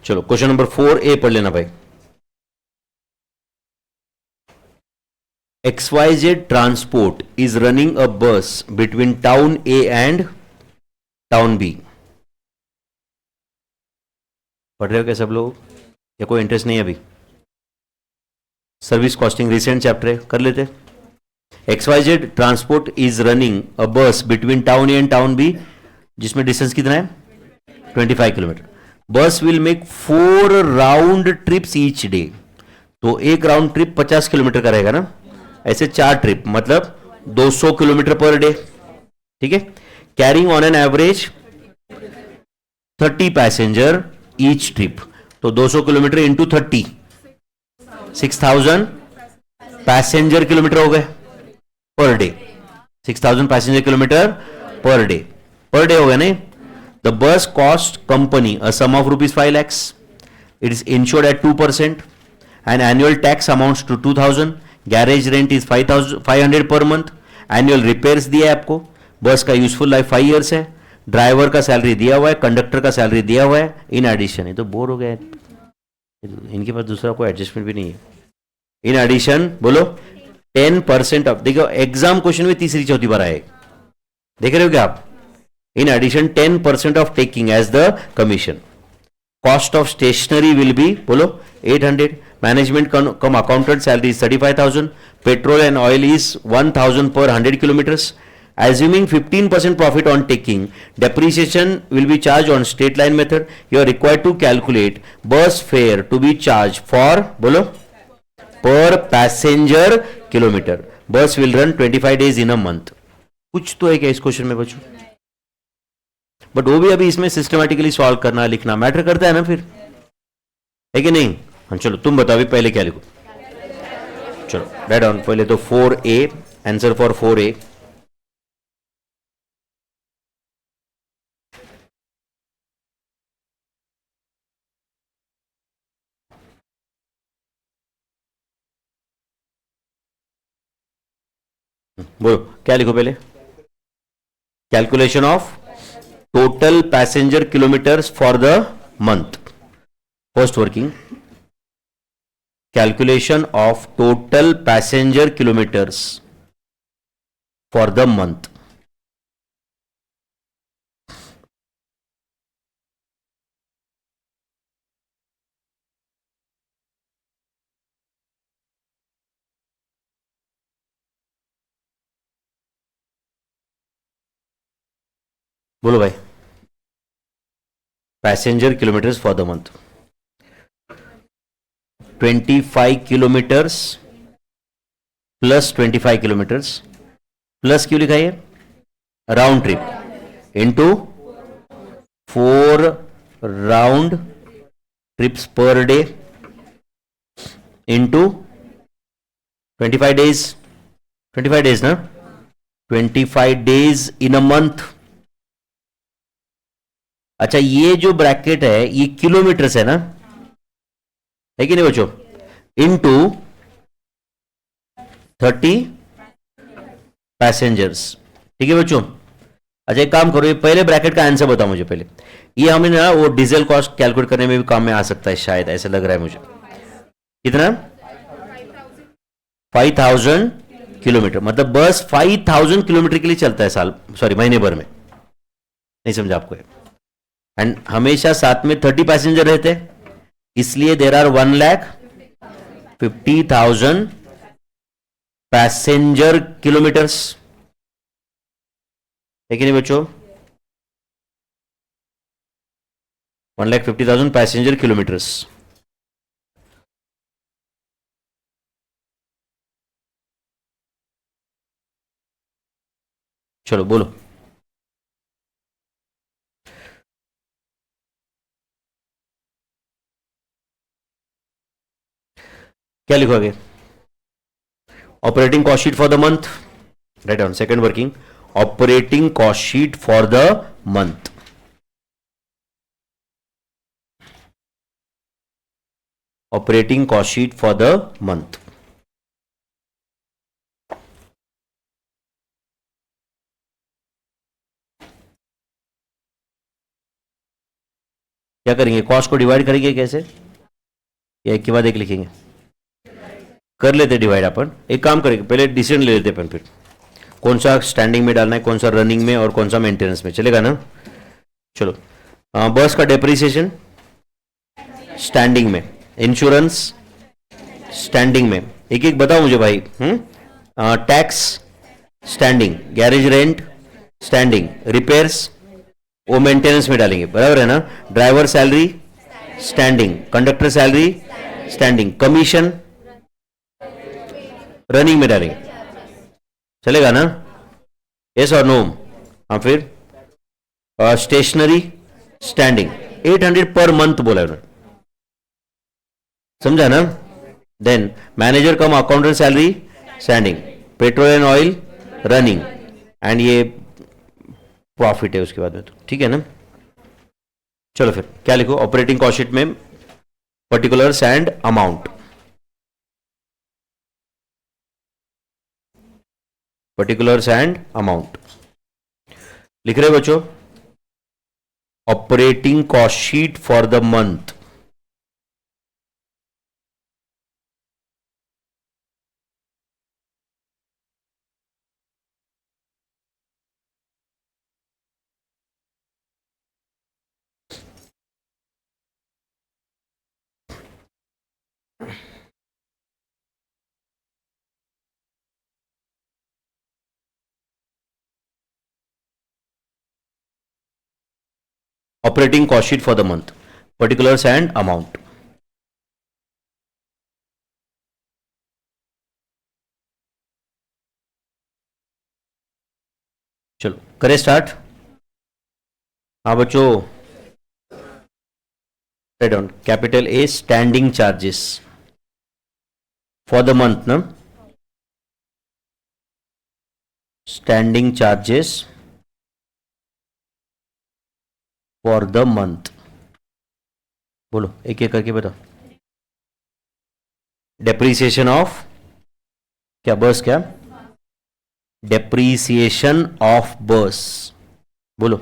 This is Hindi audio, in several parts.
चलो क्वेश्चन नंबर 4A पढ़ लेना भाई। XYZ transport is running a bus between town A and town B। पढ़ रहे हो क्या सब लोग, या कोई इंटरेस्ट नहीं है अभी? सर्विस कॉस्टिंग रिसेंट चैप्टर है, कर लेते। XYZ transport is running a bus between town A and town B, जिसमें डिस्टेंस कितना है 25 kilometre. Bus will make 4 round trips each day. तो एक राउंड ट्रिप 50 किलोमीटर का रहेगा ना, ऐसे 4 ट्रिप मतलब 200 किलोमीटर पर डे। ठीक है, carrying on an average 30 passenger each trip. तो 200 किलोमीटर इंटू 30, 6000 पैसेंजर किलोमीटर हो गए per day. 6000 passenger kilometre per day, per day हो गया नहीं। The bus cost company a sum of rupees 5 lakhs. It is insured at 2%. And annual tax amounts to 2000. Garage rent is 500 per month. Annual repairs दिया है आपको। बस का यूजफुल लाइफ 5 years है। ड्राइवर का सैलरी दिया हुआ है, कंडक्टर का सैलरी दिया हुआ है। इन एडिशन, ये तो बोर हो गया, इनके पास दूसरा कोई एडजस्टमेंट भी नहीं है। इन एडिशन बोलो 10% ऑफ, देखो एग्जाम क्वेश्चन में तीसरी चौथी बार आए, देख रहे हो क्या आप? In addition 10% of taking as the commission. Cost of stationery will be बोलो 800। Management cum accountant salary is 35,000। Petrol and oil is 1000 per 100 kilometres. Assuming 15% profit on taking, depreciation will be charged on straight line method. You are required to calculate bus fare to be charged for बोलो per passenger kilometer. Bus will run 25 days in a month. कुछ तो है क्या इस क्वेश्चन में बच्चों? बट वो भी अभी इसमें सिस्टमैटिकली सॉल्व करना लिखना मैटर करता है ना फिर, है कि नहीं? हाँ चलो तुम बताओ अभी पहले क्या लिखो। चलो राइट डाउन पहले तो 4A, आंसर फॉर 4A। बोलो क्या लिखो पहले? Calculation of total passenger kilometres for the month. First working, calculation of total passenger kilometres for the month. बोलो भाई, passenger kilometres for the month 25 kilometres plus 25 kilometres plus क्यों लिखा है round trip into 4 round trips per day into 25 days. 25 days ना, 25 डेज इन अ मंथ। अच्छा ये जो ब्रैकेट है ये किलोमीटर्स है ना, है कि नहीं बच्चों? Into 30 passengers. ठीक है बच्चों? अच्छा एक काम करो, ये पहले ब्रैकेट का आंसर बताओ मुझे पहले। ये हमें ना वो डीजल कॉस्ट कैलकुलेट करने में भी काम में आ सकता है शायद, ऐसा लग रहा है मुझे। कितना? 5000 किलोमीटर, मतलब बस 5000 किलोमीटर के लिए चलता है साल, सॉरी महीने भर में। नहीं समझा आपको? एंड हमेशा साथ में 30 पैसेंजर रहते हैं, इसलिए देर आर 1,50,000 पैसेंजर किलोमीटर्स। है कि नहीं बच्चों? 1,50,000 पैसेंजर किलोमीटर्स। चलो बोलो क्या लिखोगे? Operating cost sheet for the month, write down second working, operating cost sheet for the month. Operating cost sheet for the month. क्या करेंगे, कॉस्ट को डिवाइड करेंगे कैसे, या एक के बाद एक लिखेंगे, कर लेते डिवाइड अपन। एक काम करेंगे, पहले डिसीजन ले लेते अपन, फिर कौन सा स्टैंडिंग में डालना है, कौन सा रनिंग में और कौन सा मेंटेनेंस में, चलेगा ना। चलो, बस का डेप्रिसिएशन स्टैंडिंग में, इंश्योरेंस स्टैंडिंग में, एक एक बताओ मुझे भाई। Tax standing, garage rent standing, repairs वो मेंटेनेंस में डालेंगे, बराबर है ना। Driver salary standing, conductor salary standing, commission running में डालेंगे, चलेगा ना, यस और नो। हाँ फिर स्टेशनरी स्टैंडिंग, 800 पर मंथ बोला उन्होंने, समझा ना। Then manager cum accountant salary standing, petrol and oil running, and ये प्रॉफिट है उसके बाद में, तो ठीक है ना। चलो फिर क्या लिखो, ऑपरेटिंग कॉस्ट शीट में particulars and amount, particulars and amount लिख रहे बच्चों। Operating cost sheet for the month, operating cost sheet for the month, particulars and amount. चलो करें स्टार्ट। हाँ बच्चों, right down, capital A standing charges for the month ना, standing charges for the month, बोलो एक एक करके बताओ। डेप्रीसिएशन ऑफ क्या, बस क्या, डेप्रीसिएशन ऑफ बस, बोलो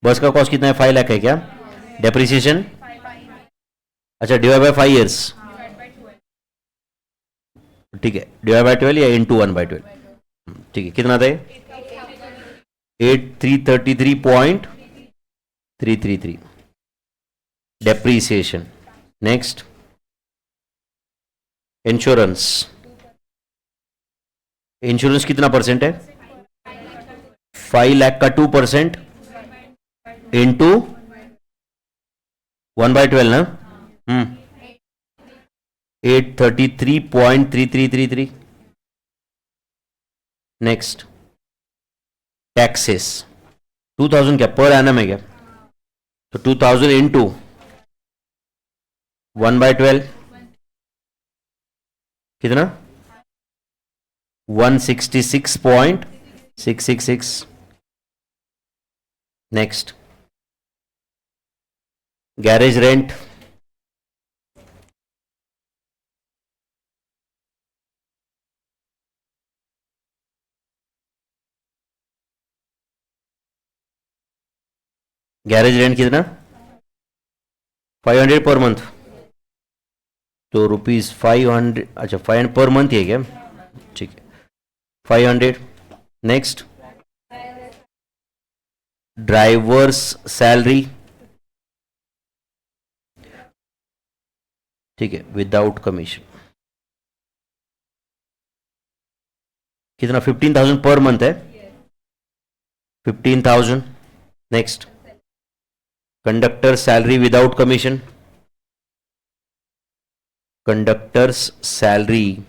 बस का कॉस्ट कितना है, 5 लाख है क्या, डेप्रीसिएशन, अच्छा डिवाइड बाय 5 ईयर्स, ठीक है, डिवाइड बाय 12 या इंटू 1/12, ठीक है, कितना था 8333.333 डेप्रीसिएशन। नेक्स्ट इंश्योरेंस, इंश्योरेंस कितना परसेंट है, 5 लाख का 2% इंटू 1/12 ना, 833.3333। नेक्स्ट टैक्सेस, 2000 क्या पर एनम है क्या, तो 2000 इंटू 1/12 कितना, 166.666। Next garage rent, garage rent कितना, 500 पर मंथ, तो ₹500, अच्छा 500 पर मंथ है क्या, ठीक है 500। नेक्स्ट ड्राइवर्स सैलरी, ठीक है विदाउट कमीशन, कितना 15,000 पर मंथ है, 15,000। Next conductor salary without commission, conductors salary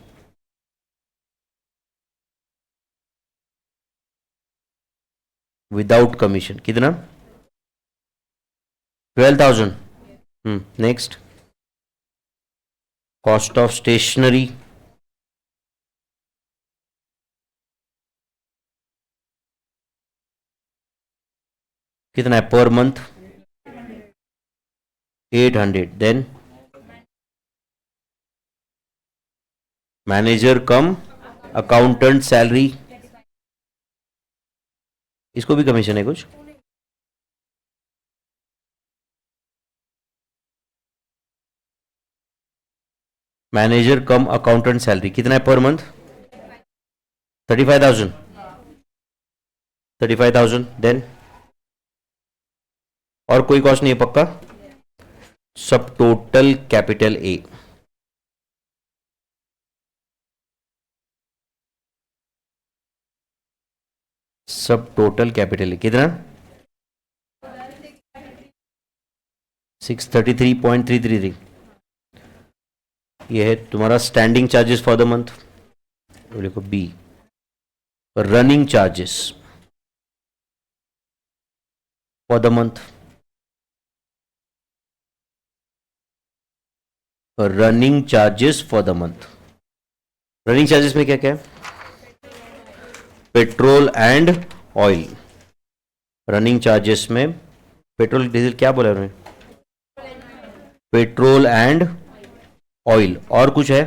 without commission कितना, 12,000। नेक्स्ट कॉस्ट ऑफ स्टेशनरी, कितना है per month, 800। Then manager cum accountant salary, इसको भी कमीशन है कुछ, मैनेजर कम अकाउंटेंट सैलरी कितना है पर मंथ? 35,000। 35,000 देन और कोई कॉस्ट नहीं है पक्का? सब टोटल कैपिटल ए, सब टोटल कैपिटल ए कितना? 633.333। यह है तुम्हारा standing charges for the month. देखो B, running charges for the month, running charges for the month. Running charges में क्या क्या है? Petrol and oil. Running charges में पेट्रोल डीजल क्या बोला उन्होंने? Petrol and oil. और कुछ है?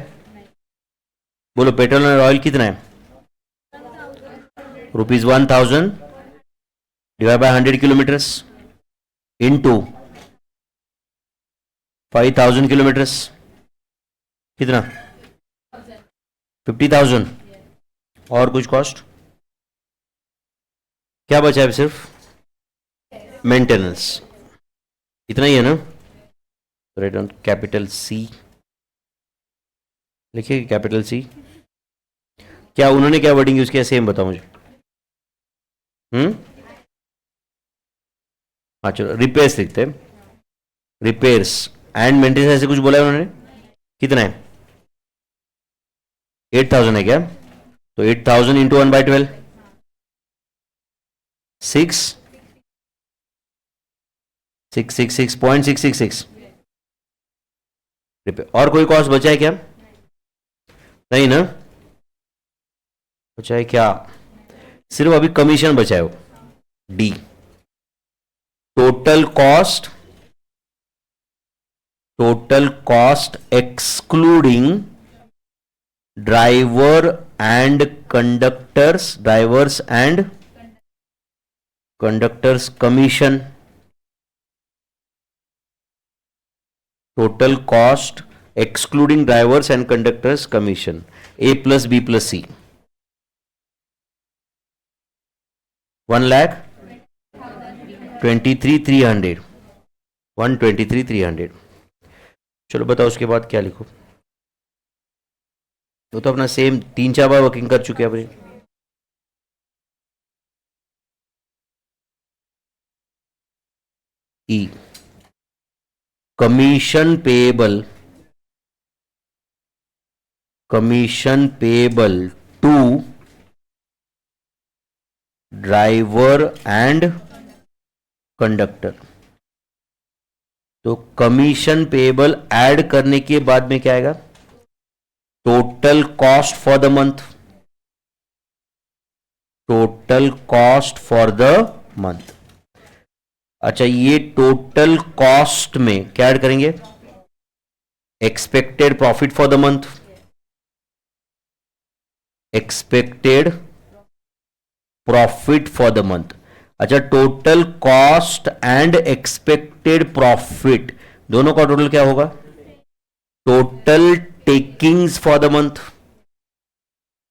बोलो पेट्रोल एंड ऑयल कितना है? ₹1,000 divide by 100 kilometres into 5,000 kilometres कितना? 50,000। और कुछ कॉस्ट क्या बचा है? सिर्फ मेंटेनेंस, इतना ही है ना? राइट ऑन कैपिटल सी लिखिए, कैपिटल सी। क्या उन्होंने क्या वर्डिंग यूज किया सेम बताओ मुझे। हाँ चलो रिपेयर्स लिखते हैं, रिपेयर्स एंड मेंटेनेंस ऐसे कुछ बोला है उन्होंने। कितना है? 8,000 है क्या? तो 8,000 इंटू 1/12 666.666 रिपेयर। और कोई कॉस्ट बचा है क्या? नहीं ना, बचा है क्या? सिर्फ अभी कमीशन बचा है वो, D. Total cost excluding drivers and conductors commission. Total cost excluding drivers and conductors commission, A plus B plus C, 1,23,300, 1,23,300। चलो बताओ उसके बाद क्या लिखो? तो अपना सेम 3-4 बार वर्किंग कर चुके हैं अपनी। E, commission payable to driver and conductor. तो कमीशन पेएबल ऐड करने के बाद में क्या आएगा? Total cost for the month, total cost for the month. अच्छा, ये टोटल कॉस्ट में क्या ऐड करेंगे? Expected profit for the month, expected profit for the month. अच्छा, total cost and expected profit दोनों का टोटल क्या होगा? Total takings for the month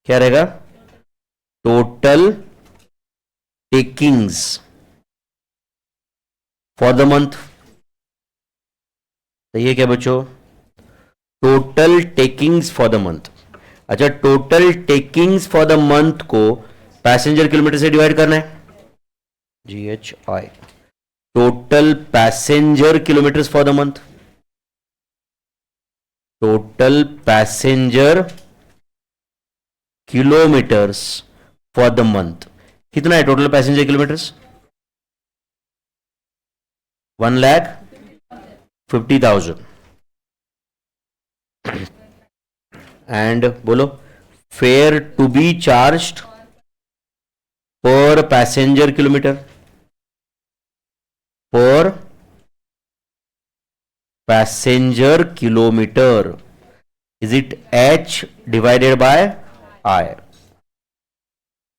क्या रहेगा? Total takings for the month. तो ये क्या बच्चों? Total takings for the month. अच्छा, total takings for the month को पैसेंजर किलोमीटर से डिवाइड करना है, GHI। Total passenger kilometres for the month, total passenger kilometres for the month कितना है? Total passenger kilometres 1,50,000। एंड बोलो fare to be charged per passenger kilometre, per passenger kilometre is it H divided by I।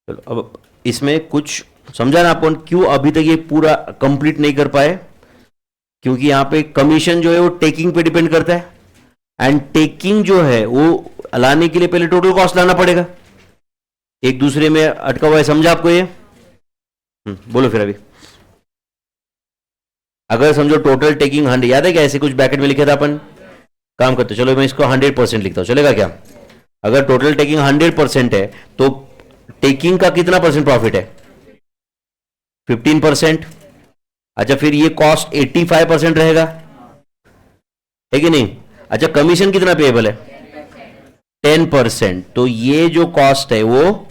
चलो अब इसमें कुछ समझा ना अपन क्यों अभी तक ये पूरा कंप्लीट नहीं कर पाए? क्योंकि यहां पे कमीशन जो है वो टेकिंग पे डिपेंड करता है। एंड टेकिंग जो है वो लाने के लिए पहले टोटल कॉस्ट लाना पड़ेगा, एक दूसरे में अटका हुआ है, समझा आपको ये? बोलो फिर अभी। अगर समझो टोटल टेकिंग 100, याद है क्या ऐसे कुछ ब्रैकेट में लिखे था अपन? काम करते, चलो मैं इसको 100% लिखता हूं, चलेगा क्या? अगर टोटल टेकिंग 100% है तो टेकिंग का कितना परसेंट प्रॉफिट है? 15%। अच्छा, फिर ये कॉस्ट 85% रहेगा, है कि नहीं? अच्छा, कमीशन कितना पेएबल है? 10%। तो ये जो कॉस्ट है वो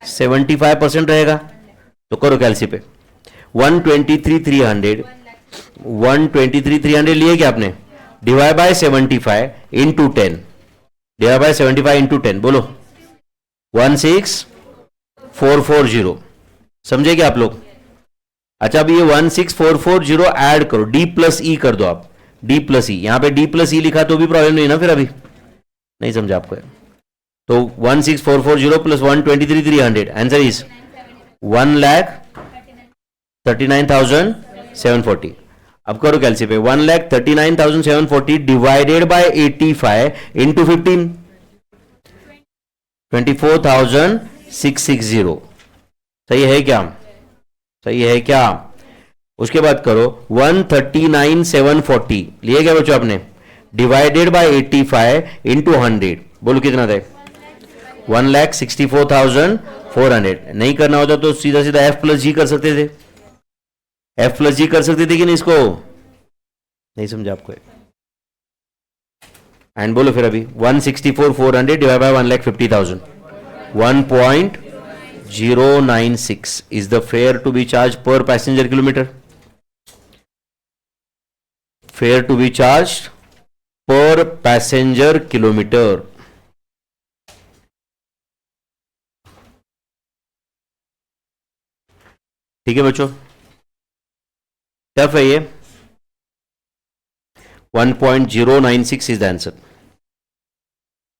75% रहेगा। तो करो कैलसी पे, 123,300 लिए क्या आपने? Divide by 75 into 10, divide by 75 into 10, बोलो 16440। समझे क्या आप लोग? अच्छा, अब ये 16440 ऐड करो, डी प्लस ई कर दो आप, डी प्लस ई, यहां पे डी प्लस ई लिखा तो भी प्रॉब्लम नहीं ना फिर? अभी नहीं समझा आपको? तो 16440 प्लस 123,300, आंसर इज 1,39,740। अब करो कैलसी पे, 1,39,740 डिवाइडेड बाय 85 इंटू 15, 24,660। सही है क्या? सही है क्या? उसके बाद करो 139,740 लिए क्या बच्चों आपने, डिवाइडेड बाय 85 इंटू 100, बोलो कितना था? 1,64,400। नहीं करना होता तो सीधा सीधा एफ प्लस जी कर सकते थे, एफ प्लस जी कर सकते थे कि नहीं? इसको नहीं समझा आपको? एंड बोलो फिर अभी, 164,400 divide by 1,50,000, 1.096 is the fare to be charged per passenger kilometer. Fare to be charged per passenger kilometer. ठीक है बच्चों, टफ है ये। 1.096 is the answer.